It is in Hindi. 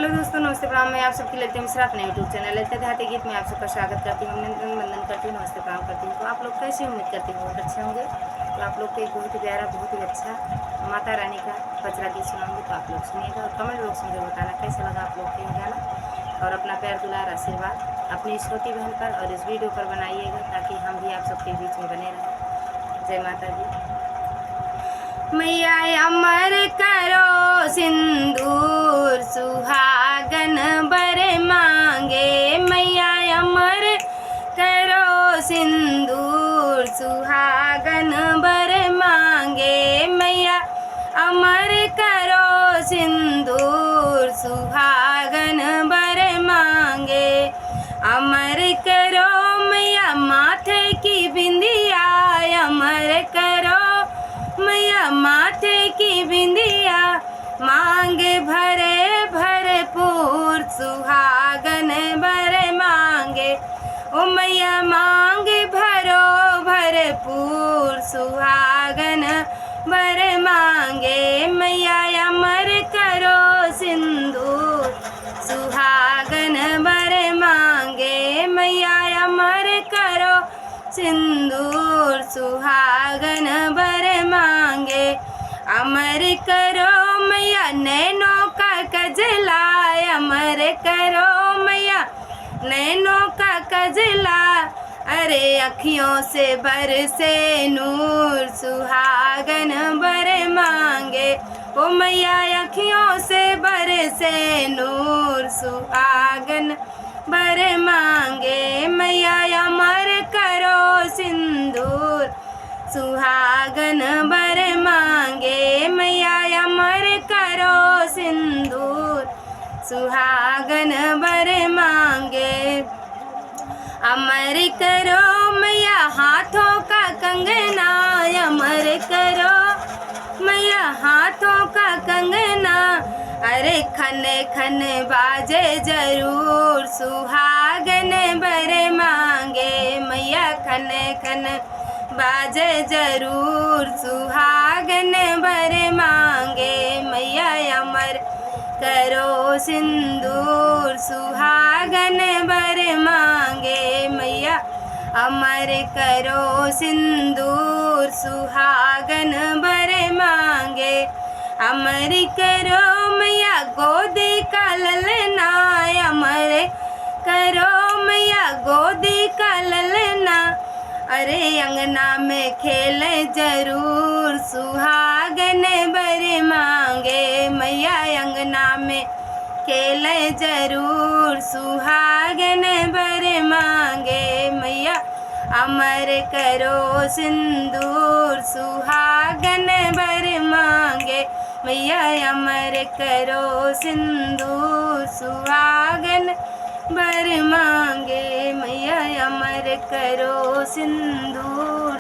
हेलो दोस्तों, नमस्ते प्रणाम। मैं आप सबकी ललिता मिश्रा अपने यूट्यूब चैनल ललिता देहाती गीत में आप सबका स्वागत करती हूँ, अभिनंदन वंदन करती हूँ, नमस्ते प्रणाम करती हूँ। तो आप लोग कैसे उम्मीद करती हूँ बहुत अच्छे होंगे। तो आप लोग को एक बहुत ही प्यारा, बहुत ही अच्छा माता रानी का पचरा गीत सुनाऊंगी, तो आप लोग सुनिएगा और कमेंट बॉक्स में बताना कैसा लगा आप लोग को ये गाना। और अपना प्यार दुलार आशीर्वाद अपनी छोटी बहन पर और इस वीडियो पर बनाइएगा, ताकि हम भी आप सबके बीच में बने रहें। जय माता दी। मैया अमर करो सिंदूर सुहागन बर मांगे, मैया अमर करो सिंदूर सुहागन बर मांगे, मैया अमर करो सिंदूर सुहागन बर मांगे। अमर करो मैया माथे की बिंदिया, अमर करो मैया माथे की बिंदिया, मांग भरे भरपूर सुहागन बर मांगे। ओ मैया मांग भरो भरपूर सुहागन बर मांगे, मैया अमर करो सिंदूर सुहागन बर मांगे, मैया अमर करो सिंदूर सुहागन बर मांगे। अमर करो मैया नैनों का कजला, अमर करो मैया नैनों का कजला, अरे अखियों से बरसे नूर सुहागन बर मांगे। ओ मैया अखियों से बरसे नूर सुहागन बर मांगे, मैया अमर करो सिंदूर सुहागन बर मांगे, मैया अमर करो सिंदूर सुहागन बर मांगे। अमर करो मैया हाथों का कंगना, अमर करो मैया हाथों का कंगना, अरे खन खन बाजे जरूर सुहागन बर मांगे, मैया खन खन बाजे जरूर सुहागन बर मांगे, मैया अमर करो सिंदूर सुहागन बर मांगे, मैया अमर करो सिंदूर सुहागन बर मांगे। अमर करो मैया गोदी का ललना, अमर करो मैया गोदी का ललना, अरे अंगना में खेले जरूर सुहागन बर मांगे, मैया अंगना में खेले जरूर सुहागन बर मांगे, मैया अमर करो सिंदूर सुहागन बर मांगे, मैया अमर करो सिंदूर सुहागन बर मांगे, मैया अमर करो सिंदूर।